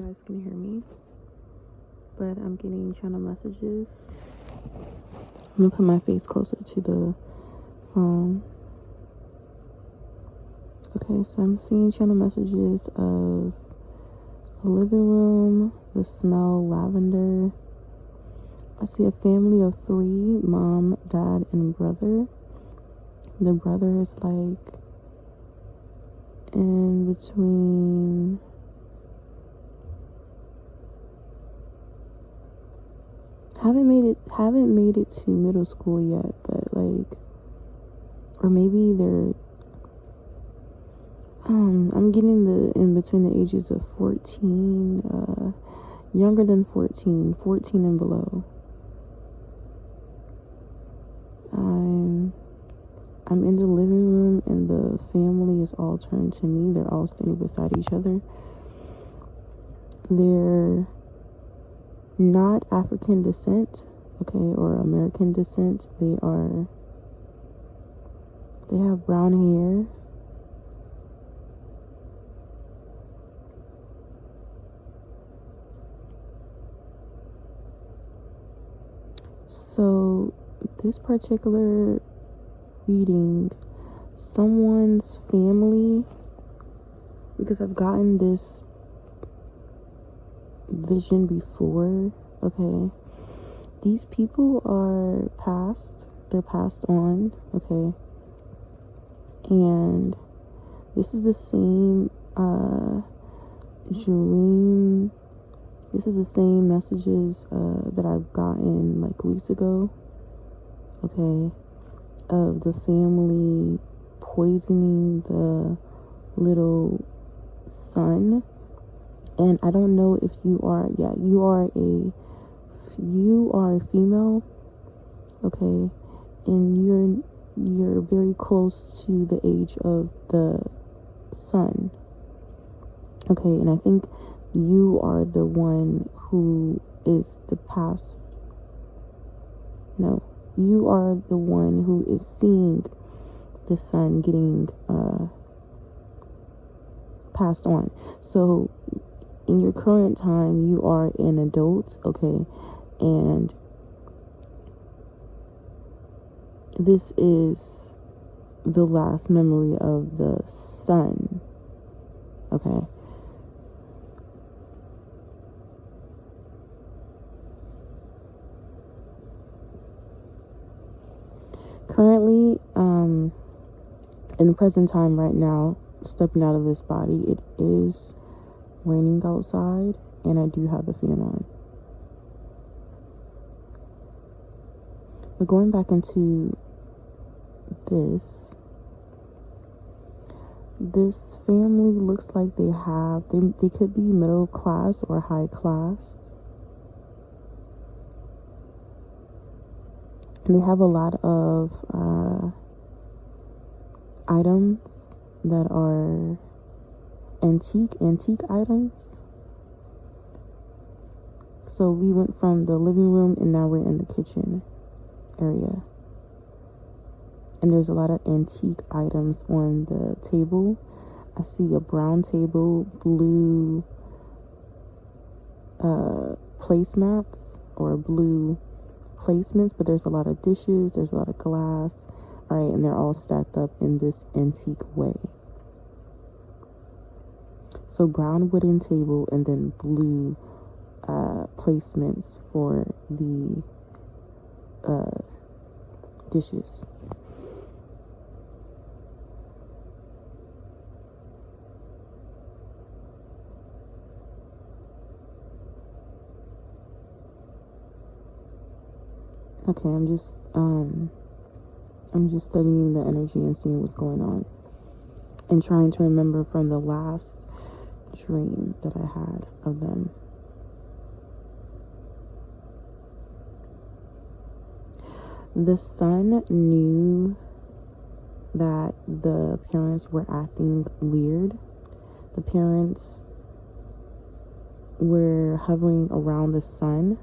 guys can hear me, but I'm getting channel messages. I'm gonna put my face closer to the phone. Okay, so I'm seeing channel messages of a living room, the smell lavender. I see a family of 3, mom, dad, and brother. The brother is like in between haven't made it to middle school yet, but like, or maybe they're I'm getting the in between the ages of 14, younger than 14 and below. I'm in the living room and the family is all turned to me. They're all standing beside each other. They're not African descent, okay, or American descent. They have brown hair. So this particular reading, someone's family, because I've gotten this vision before, okay, these people are they're passed on, okay, and this is the same dream, this is the same messages that I've gotten like weeks ago, okay, of the family poisoning the little son. And I don't know if you are a female, okay, and you're very close to the age of the son, okay, and I think you are the one who is you are the one who is seeing the son getting passed on. So in your current time, you are an adult, okay, and this is the last memory of the son, okay. Currently, in the present time right now, stepping out of this body, it is raining outside, and I do have the fan on. But going back into this family looks like they could be middle class or high class. And they have a lot of items that are antique items. So we went from the living room and now we're in the kitchen area. And there's a lot of antique items on the table. I see a brown table, blue placemats or blue placements, but there's a lot of dishes, there's a lot of glass, all right, and they're all stacked up in this antique way. So brown wooden table and then blue placements for the dishes. Okay, I'm just studying the energy and seeing what's going on and trying to remember from the last dream that I had of them. The son knew that the parents were acting weird. The parents were hovering around the son,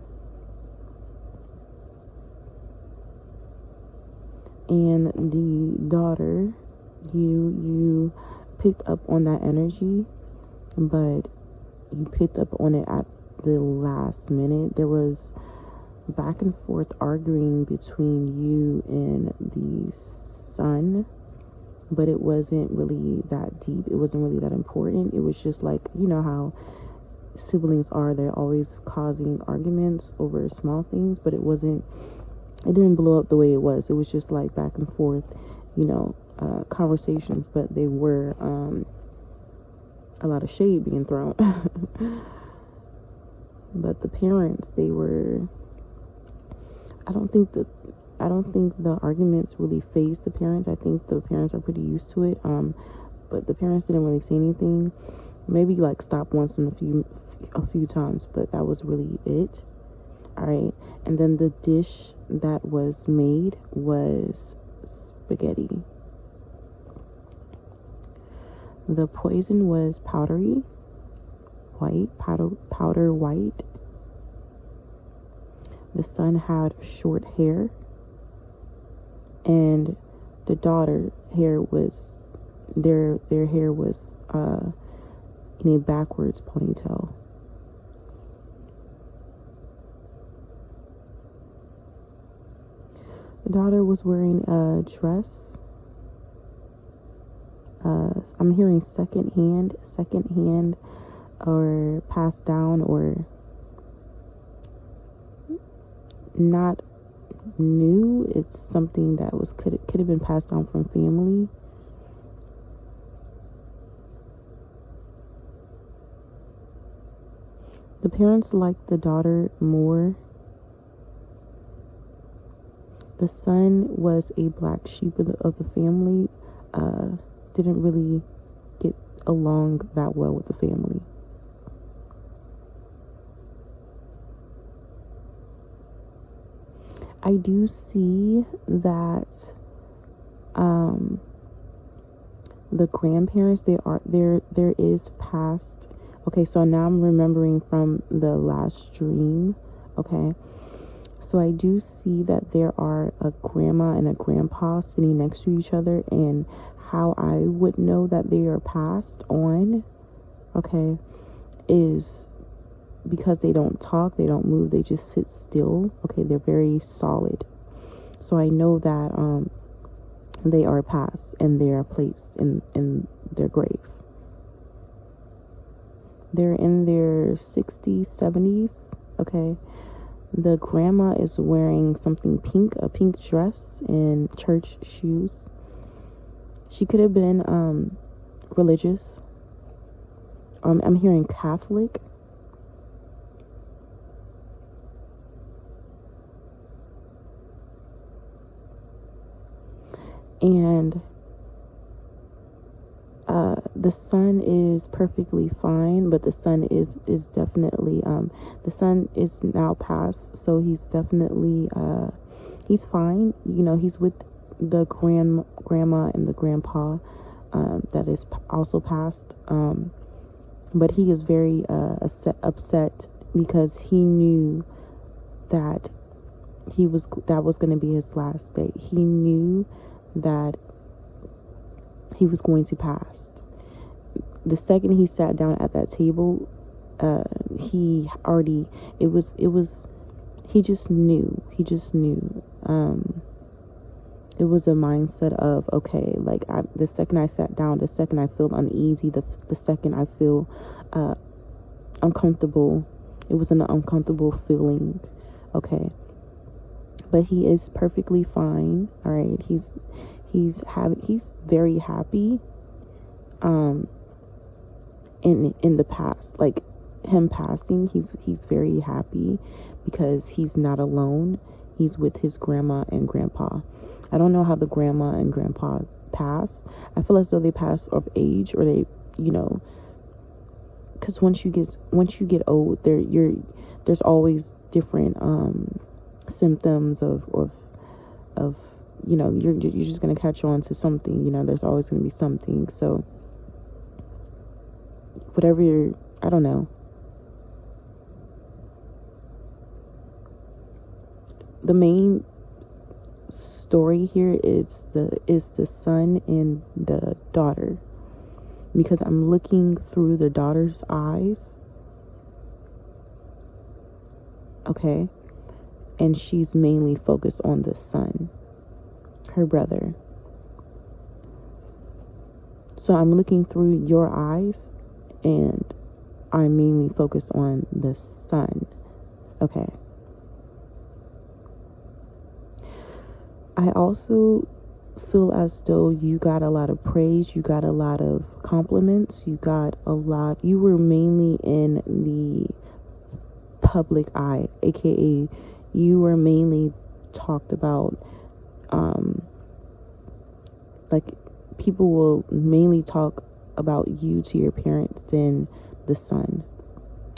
and the daughter, you picked up on that energy, but you picked up on it at the last minute. There was back and forth arguing between you and the son, but it wasn't really that deep. It wasn't really that important. It was just like, you know how siblings are, they're always causing arguments over small things, but it didn't blow up the way it was. It was just like back and forth, conversations, but they were a lot of shade being thrown. But the parents, they were, I don't think the arguments really phased the parents. I think the parents are pretty used to it. But the parents didn't really say anything. Maybe like stop once in a few times, but that was really it. All right. And then the dish that was made was spaghetti. The poison was powder white. The son had short hair, and the daughter hair was their hair was in a backwards ponytail. The daughter was wearing a dress. I'm hearing second hand, or passed down, or not new. It's something that could have been passed down from family. The parents liked the daughter more. The son was a black sheep of the family. Didn't really get along that well with the family. I do see that the grandparents, there is past. Okay, so now I'm remembering from the last dream. Okay, so I do see that there are a grandma and a grandpa sitting next to each other, and how I would know that they are passed on, okay, is because they don't talk, they don't move, they just sit still. Okay, they're very solid. So I know that they are passed and they are placed in their grave. They're in their 60s, 70s. Okay, the grandma is wearing something pink, a pink dress and church shoes. She could have been religious. I'm hearing Catholic. And the son is perfectly fine, but the son is definitely the son is now passed, so he's definitely he's fine. He's with the grandma and the grandpa that is also passed, but he is very upset because he knew that that was going to be his last day. He knew that he was going to pass. The second he sat down at that table, he just knew. It was a mindset of, okay, like the second I sat down, the second I feel uneasy, the second I feel uncomfortable. It was an uncomfortable feeling, okay. But he is perfectly fine. All right, he's very happy. In the past, like him passing, he's very happy because he's not alone. He's with his grandma and grandpa. I don't know how the grandma and grandpa pass. I feel as though they pass of age, or they, because once you get old, there's always different symptoms of you're just gonna catch on to something. There's always gonna be something. So whatever I don't know. The main story here is the son and the daughter, because I'm looking through the daughter's eyes. okay? And she's mainly focused on the son, her brother. So I'm looking through your eyes, and I'm mainly focused on the son, okay? I also feel as though you got a lot of praise, you got a lot of compliments, you were mainly in the public eye, aka you were mainly talked about, like people will mainly talk about you to your parents than the son.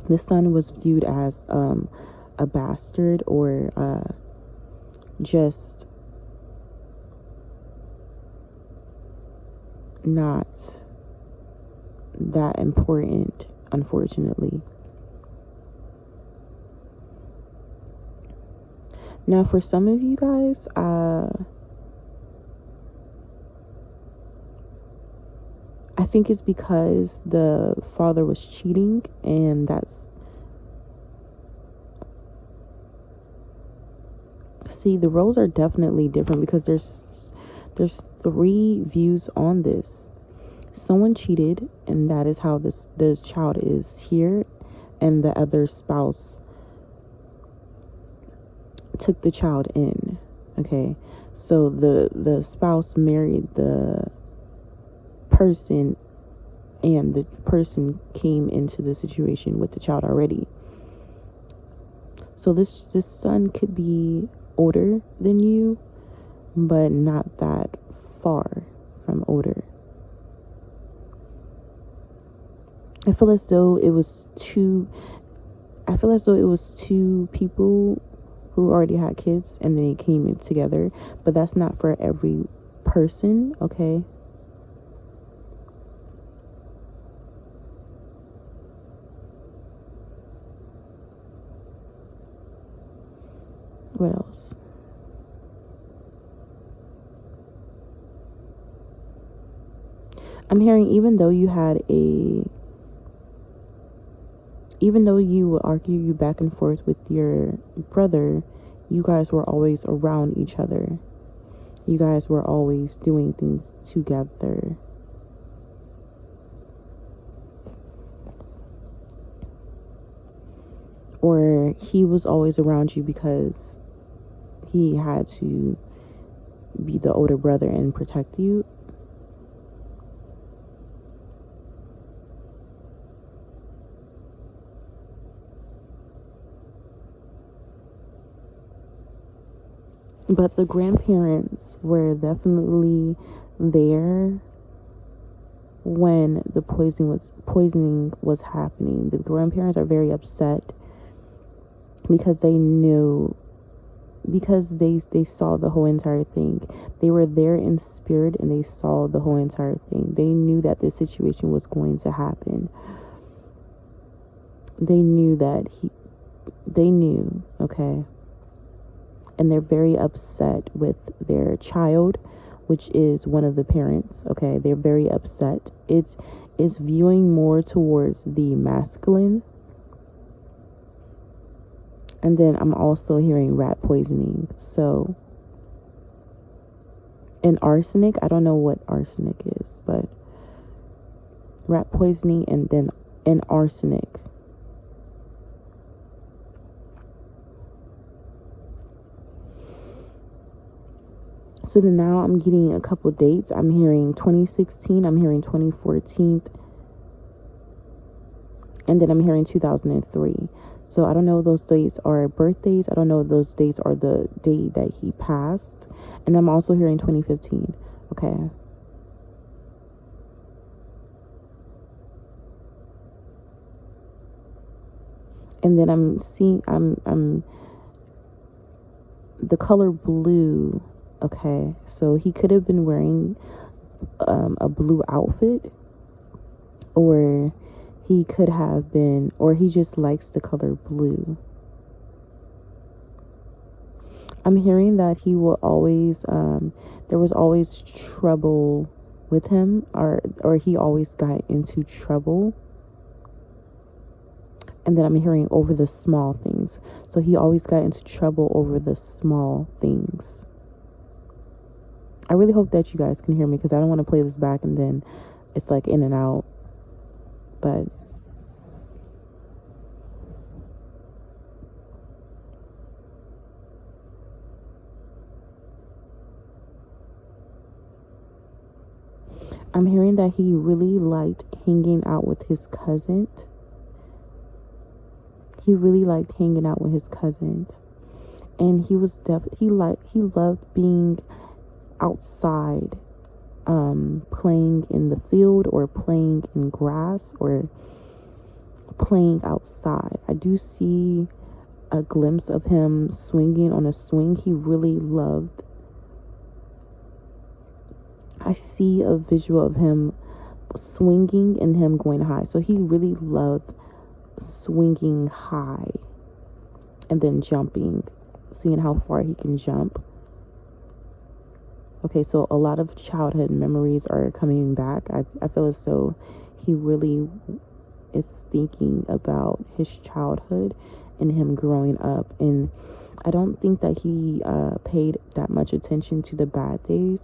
The son was viewed as a bastard, or just not that important, unfortunately. Now, for some of you guys, I think it's because the father was cheating, and see, the roles are definitely different, because there's three views on this. Someone cheated, and that is how this child is here, and the other spouse took the child in, okay? So the spouse married the person, and the person came into the situation with the child already. So this son could be older than you, but not that far from older. I feel as though it was two people who already had kids, and then they came in together, but that's not for every person, okay? What else? I'm hearing even though you would argue you back and forth with your brother, you guys were always around each other. You guys were always doing things together. Or he was always around you because he had to be the older brother and protect you. But the grandparents were definitely there when the poisoning was happening. The grandparents are very upset because they saw the whole entire thing. They were there in spirit, and they saw the whole entire thing. They knew that this situation was going to happen. They knew, okay? And they're very upset with their child, which is one of the parents, okay? They're very upset. It's viewing more towards the masculine. And then I'm also hearing rat poisoning. So, and arsenic, I don't know what arsenic is, but rat poisoning and arsenic. So then now I'm getting a couple dates. I'm hearing 2016, I'm hearing 2014, and then I'm hearing 2003. So I don't know if those dates are birthdays. I don't know if those dates are the day that he passed. And I'm also hearing 2015. Okay. And then I'm seeing I'm the color blue. Okay. So he could have been wearing a blue outfit, or he could have been, or he just likes the color blue. I'm hearing that he will always there was always trouble with him, or he always got into trouble. And then I'm hearing over the small things. So he always got into trouble over the small things. I really hope that you guys can hear me, because I don't want to play this back and then it's like in and out. But I'm hearing that he really liked hanging out with his cousin. He really liked hanging out with his cousin. And he loved being outside, playing in the field or playing in grass or playing outside. I do see a glimpse of him swinging on a swing. He really loved. I see a visual of him swinging and him going high. So he really loved swinging high and then jumping, seeing how far he can jump. Okay, so a lot of childhood memories are coming back. I feel as though he really is thinking about his childhood and him growing up. And I don't think that he paid that much attention to the bad days.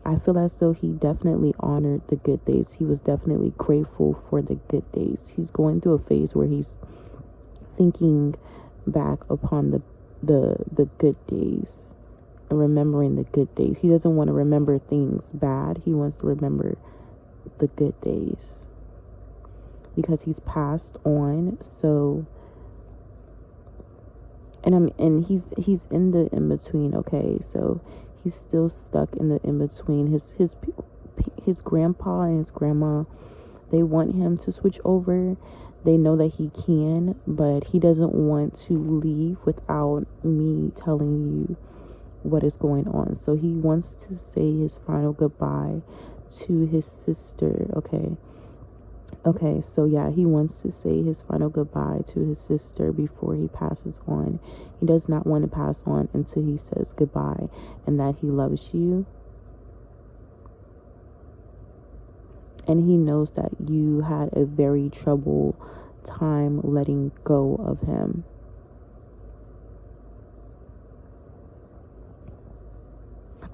I feel as though he definitely honored the good days. He was definitely grateful for the good days. He's going through a phase where he's thinking back upon the good days and remembering the good days. He doesn't want to remember things bad. He wants to remember the good days, because he's passed on. So, and he's in the in between. Okay, so he's still stuck in the in between. His grandpa and his grandma, they want him to switch over. They know that he can, but he doesn't want to leave without me telling you what is going on. So he wants to say his final goodbye to his sister. Okay, so yeah, he wants to say his final goodbye to his sister before he passes on. He does not want to pass on until he says goodbye and that he loves you. And he knows that you had a very troubled time letting go of him.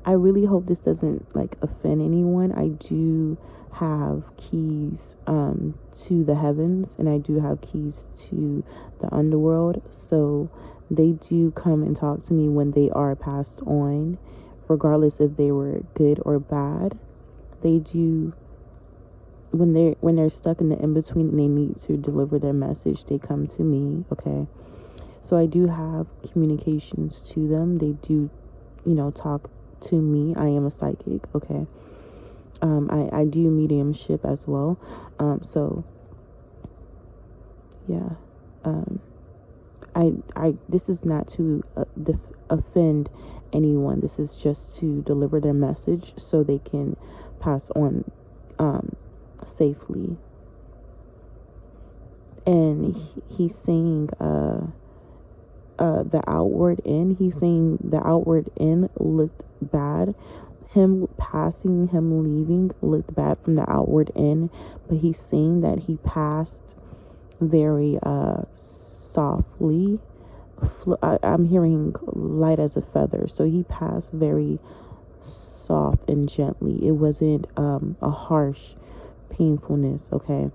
I really hope this doesn't like offend anyone. I do have keys to the heavens, and I do have keys to the underworld. So they do come and talk to me when they are passed on, regardless if they were good or bad. They do, when they're stuck in the in-between and they need to deliver their message, they come to me. Okay, so I do have communications to them. They do, talk to me. I am a psychic. Okay, I do mediumship as well. So yeah, I this is not to offend anyone. This is just to deliver their message so they can pass on safely. And he's saying the outward end. He's saying the outward end looked bad. Him passing, him leaving looked bad from the outward end, but he's saying that he passed very softly. I'm hearing light as a feather, so he passed very soft and gently. It wasn't a harsh painfulness. Okay,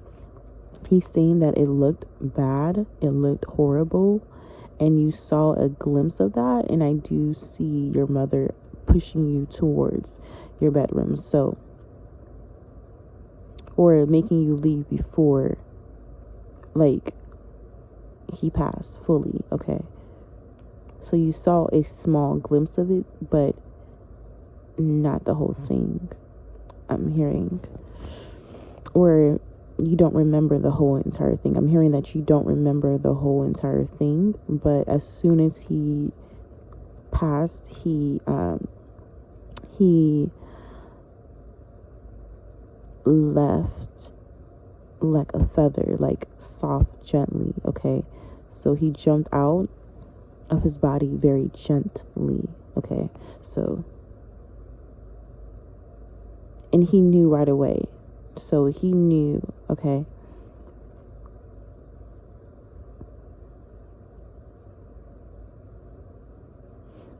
he's saying that it looked bad, it looked horrible, and you saw a glimpse of that. And I do see your mother pushing you towards your bedroom, so, or making you leave before like he passed fully. Okay, so you saw a small glimpse of it, but not the whole thing, I'm hearing. Or you don't remember the whole entire thing. I'm hearing that you don't remember the whole entire thing, but as soon as he passed, he left like a feather, like soft, gently. Okay, so he jumped out of his body very gently. Okay, so, and he knew right away. So he knew. Okay,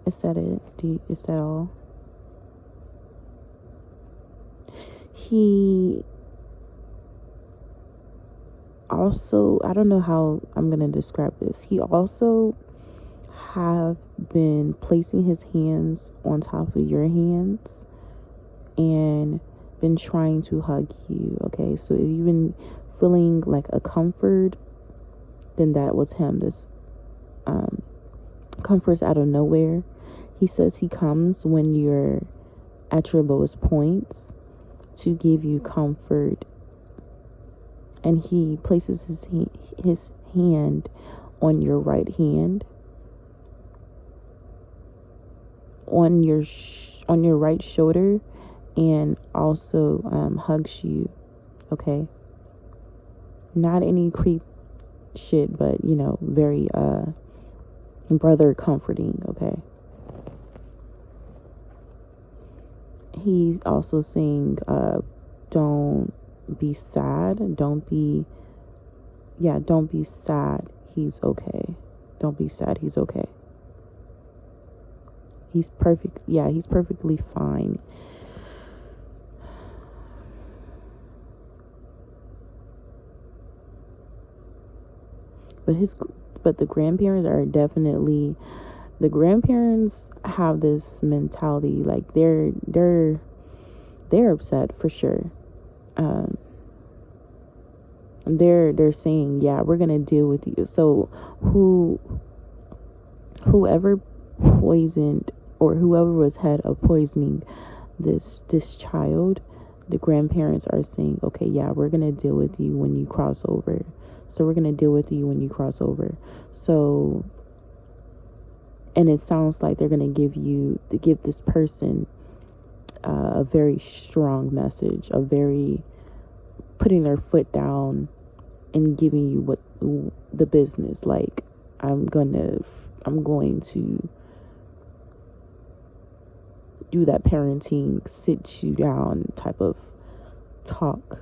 Is that it? Is that all? He also, I don't know how I'm gonna describe this. He also have been placing his hands on top of your hands and been trying to hug you. Okay, so if you've been feeling like a comfort, then that was him. This comfort's out of nowhere. He says he comes when you're at your lowest points to give you comfort, and he places his hand on your right hand, on your right shoulder, and also hugs you. Okay, not any creep shit, but very brother comforting. Okay, he's also saying don't be sad, don't be sad, he's okay. Don't be sad, he's okay. He's perfect. Yeah, he's perfectly fine. But the grandparents are definitely, the grandparents have this mentality, like they're upset for sure. They're saying, yeah, we're gonna deal with you. So whoever poisoned, or whoever was head of poisoning this child, the grandparents are saying, okay, yeah, we're gonna deal with you when you cross over. So we're gonna deal with you when you cross over. So, and it sounds like they're gonna give this person a very strong message, a very putting their foot down and giving you what the business. Like, I'm going to do that parenting, sit you down type of talk.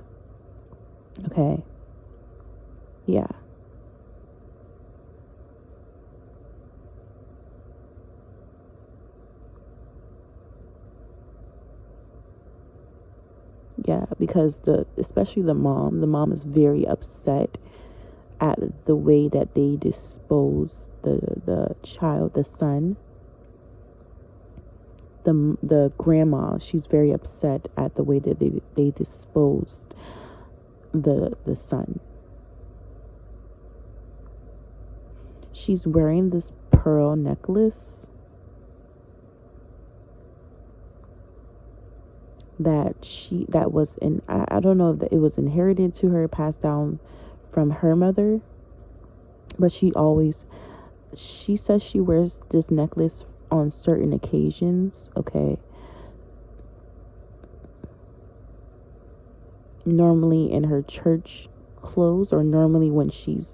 Okay. Yeah. Yeah, because especially the mom is very upset at the way that they dispose the child, the son. The grandma, she's very upset at the way that they disposed the son. She's wearing this pearl necklace that was I don't know if it was inherited to her, passed down from her mother, but she says she wears this necklace on certain occasions. Okay, normally in her church clothes, or normally when she's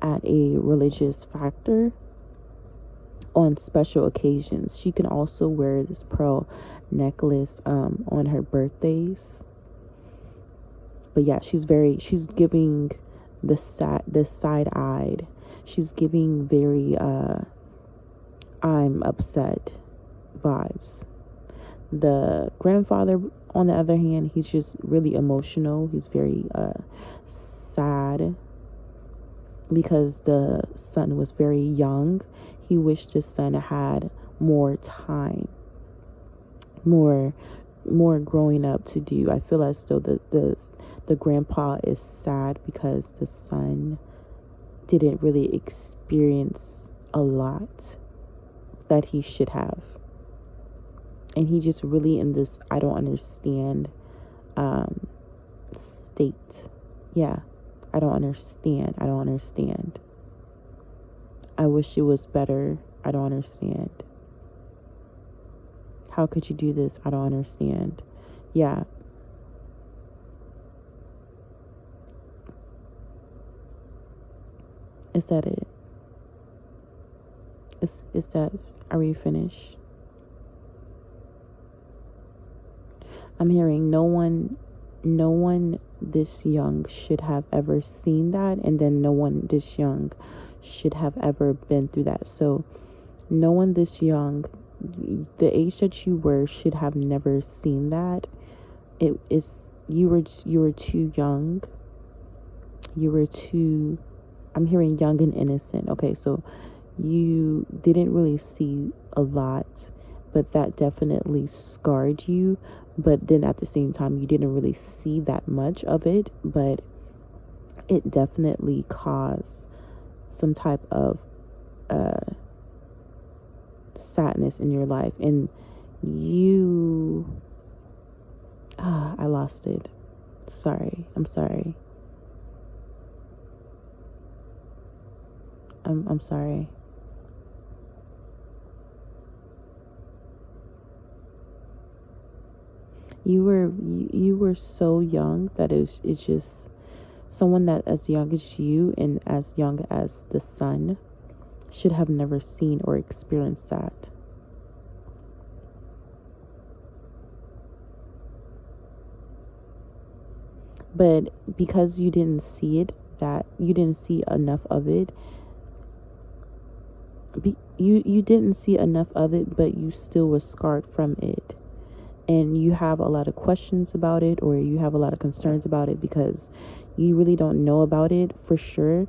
at a religious factor. On special occasions, she can also wear this pearl necklace on her birthdays. But yeah, she's giving the side-eyed. She's giving very I'm upset vibes. The grandfather, on the other hand, he's just really emotional. He's very sad because the son was very young. He wished his son had more time, more growing up to do. I feel as though the grandpa is sad because the son didn't really experience a lot that he should have. And he just really in this I don't understand state. Yeah, I don't understand. I wish it was better. I don't understand. How could you do this? I don't understand. Yeah. Is that it? Is that, are we finished? I'm hearing no one this young should have ever seen that, and then no one this young should have ever been through that. So No one this young, the age that you were, should have never seen that. It is, you were too young. You were too, I'm hearing young and innocent. Okay, so you didn't really see a lot, but that definitely scarred you. But then at the same time, you didn't really see that much of it, but it definitely caused some type of sadness in your life. And you, I lost it. Sorry. I'm sorry. I'm sorry. You were so young that it's just someone that as young as you and as young as the sun should have never seen or experienced that. But because you didn't see it, that you didn't see enough of it, you didn't see enough of it, but you still were scarred from it. And you have a lot of questions about it, or you have a lot of concerns about it because you really don't know about it for sure.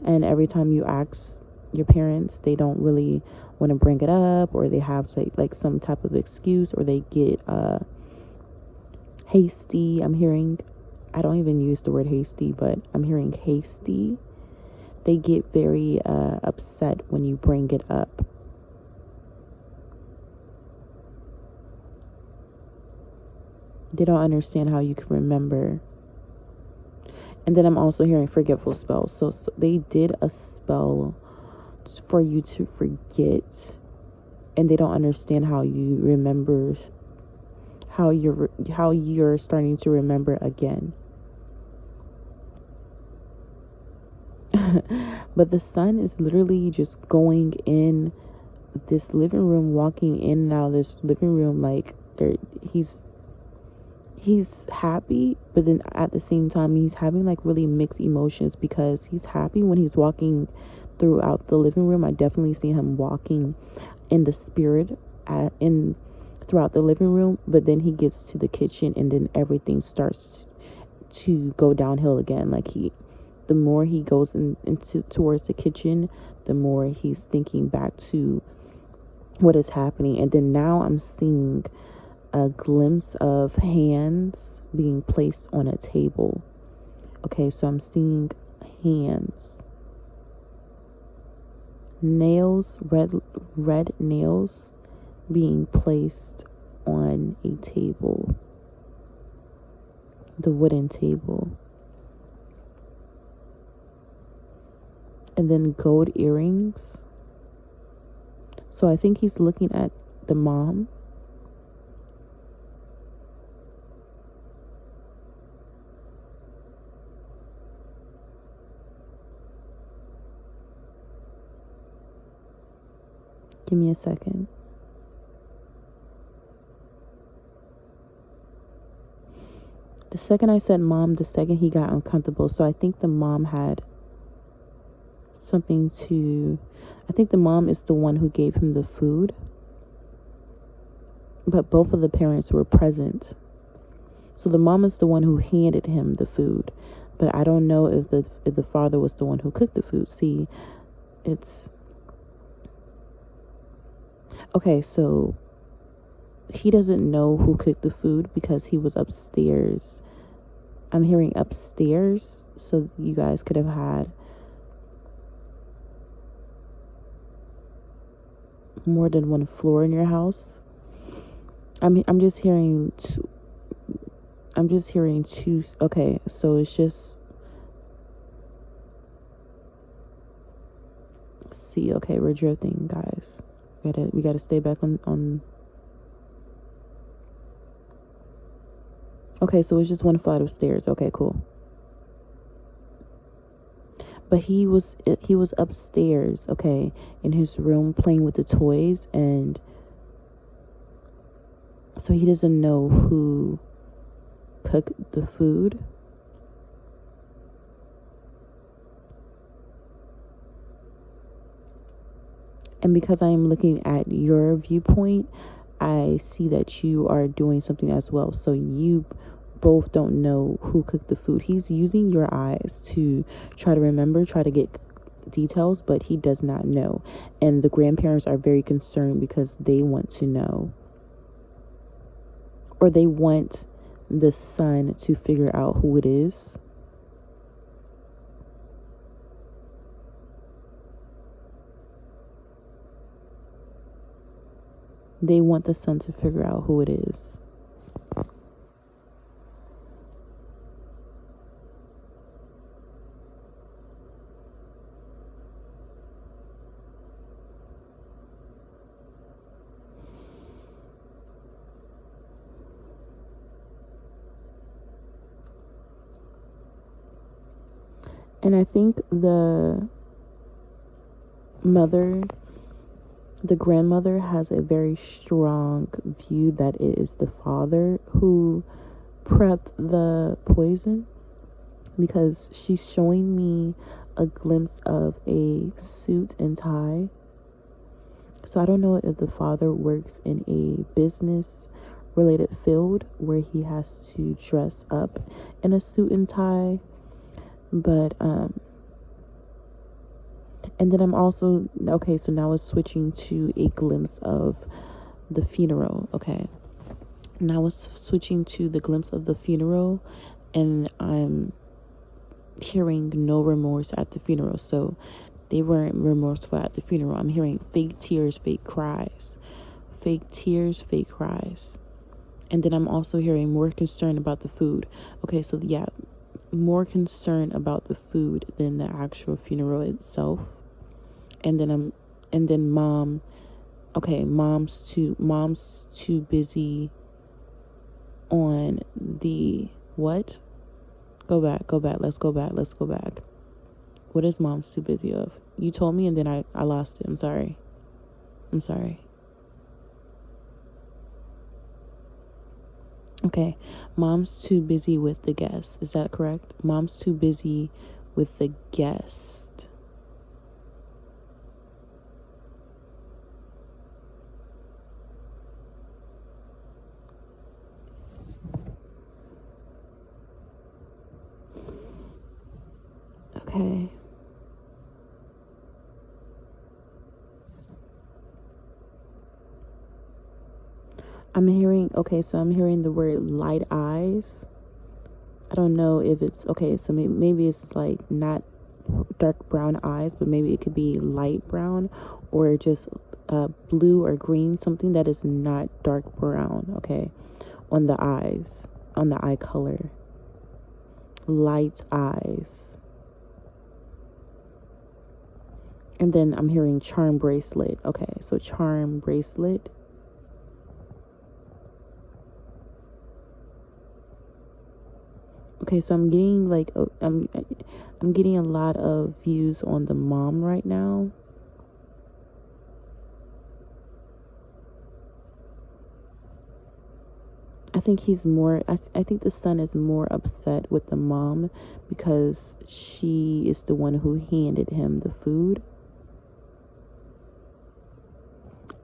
And every time you ask your parents, they don't really want to bring it up, or they have like some type of excuse, or they get hasty. I don't even use the word hasty, but I'm hearing hasty. They get very upset when you bring it up. They don't understand how you can remember. And then I'm also hearing forgetful spells. So they did a spell for you to forget, and they don't understand how you remember, how you're starting to remember again. But the sun is literally just going in this living room, walking in and out of this living room like he's happy, but then at the same time he's having like really mixed emotions, because he's happy when he's walking throughout the living room. I definitely see him walking in the spirit in throughout the living room, but then he gets to the kitchen and then everything starts to go downhill again. Like the more he goes into towards the kitchen, the more he's thinking back to what is happening. And then now I'm seeing a glimpse of hands being placed on a table. Okay, so I'm seeing hands, nails, red nails being placed on a table, the wooden table. And then gold earrings. So I think he's looking at the mom. Give me a second. The second I said mom, the second he got uncomfortable. So I think the mom had something to... I think the mom is the one who gave him the food. But both of the parents were present. So the mom is the one who handed him the food. But I don't know if the father was the one who cooked the food. See, it's... Okay, so he doesn't know who cooked the food because he was upstairs. I'm hearing upstairs, so you guys could have had more than one floor in your house. I'm just hearing two. I'm just hearing two. Okay, so it's just... See, okay, we're drifting, guys. We gotta stay back on. Okay, so it's just one flight of stairs. Okay, cool. But he was upstairs, okay, in his room playing with the toys, and so he doesn't know who cooked the food. And because I am looking at your viewpoint, I see that you are doing something as well. So you both don't know who cooked the food. He's using your eyes to try to remember, try to get details, but he does not know. And the grandparents are very concerned because they want to know, or they want the son to figure out who it is. They want the son to figure out who it is. And I think mother, the grandmother, has a very strong view that it is the father who prepped the poison, because she's showing me a glimpse of a suit and tie. So I don't know if the father works in a business related field where he has to dress up in a suit and tie, but and then I'm also, okay, so now it's switching to a glimpse of the funeral. Okay, now it's switching to the glimpse of the funeral, and I'm hearing no remorse at the funeral. So they weren't remorseful at the funeral. I'm hearing fake tears, fake cries, fake tears, fake cries. And then I'm also hearing more concern about the food. Okay, so yeah, more concern about the food than the actual funeral itself. And then mom, okay, mom's too busy on the what? Go back, let's go back. What is mom's too busy of? You told me and then I lost it. I'm sorry. Okay, mom's too busy with the guest. Is that correct? Mom's too busy with the guest. Okay. I'm hearing the word light eyes. I don't know if it's, okay, so maybe it's like not dark brown eyes, but maybe it could be light brown, or just blue or green, something that is not dark brown, okay, on the eyes, on the eye color. Light eyes. And then I'm hearing charm bracelet. Okay, so charm bracelet. Okay, so I'm getting like I'm getting a lot of views on the mom right now. I think I think the son is more upset with the mom because she is the one who handed him the food.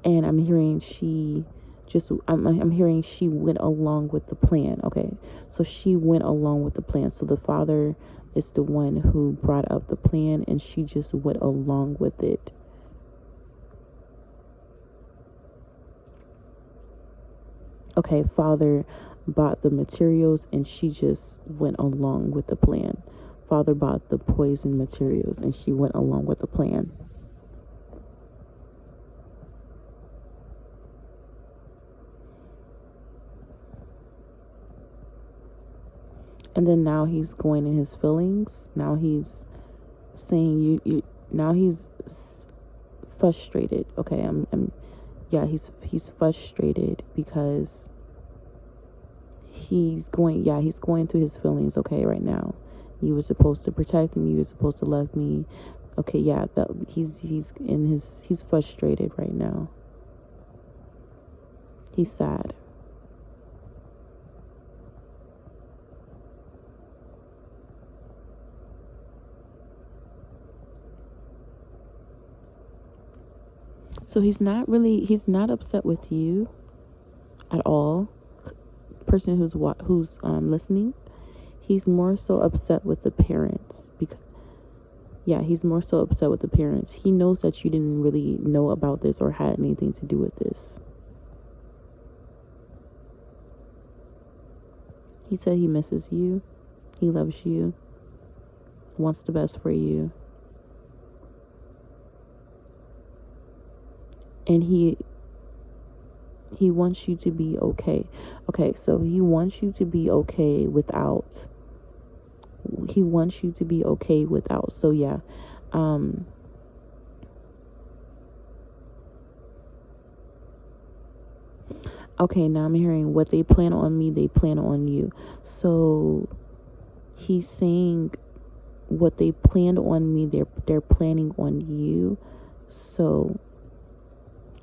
And I'm hearing I'm hearing she went along with the plan. Okay, so she went along with the plan. So the father is the one who brought up the plan and she just went along with it. Okay, father bought the materials and she just went along with the plan. Father bought the poison materials and she went along with the plan. And then now he's going in his feelings. Now he's saying now he's frustrated. Okay, yeah, he's frustrated because he's going through his feelings. Okay, right now, you were supposed to protect me, you were supposed to love me. Okay, yeah, that he's frustrated right now. He's sad. So he's not upset with you at all. Person who's listening, he's more so upset with the parents. Because he's more so upset with the parents. He knows that you didn't really know about this or had anything to do with this. He said he misses you. He loves you. Wants the best for you. And he wants you to be okay. Okay, so he wants you to be okay without. So yeah. Okay, now I'm hearing what they plan on me, they plan on you. So he's saying what they planned on me, they're planning on you. So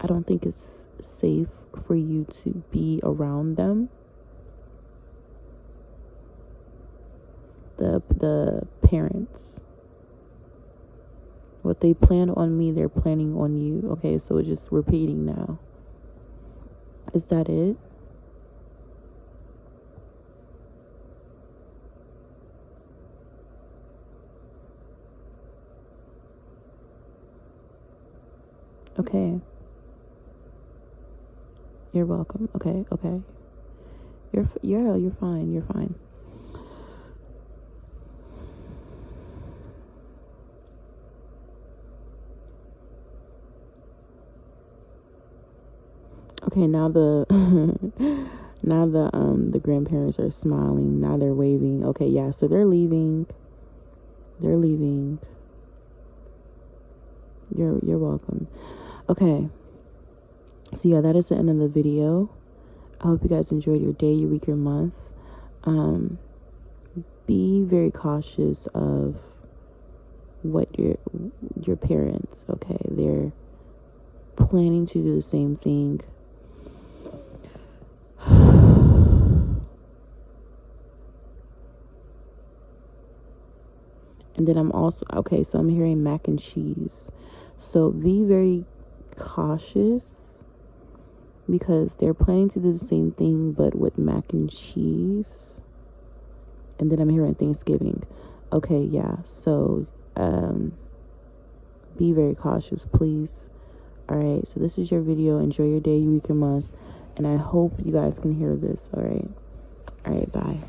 I don't think it's safe for you to be around them. The parents. What they planned on me, they're planning on you. Okay, so it's just repeating now. Is that it? Okay. You're welcome. Okay. You're fine. Okay, now the the grandparents are smiling. Now they're waving. Okay, yeah, so they're leaving. You're welcome. Okay. So yeah, that is the end of the video. I hope you guys enjoyed your day, your week, your month. Be very cautious of what your parents, okay? They're planning to do the same thing. And then I'm also, okay, so I'm hearing mac and cheese. So be very cautious because they're planning to do the same thing but with mac and cheese. And then I'm hearing Thanksgiving. Okay, yeah. So be very cautious, please. Alright, so this is your video. Enjoy your day, your week, your month. And I hope you guys can hear this. Alright, bye.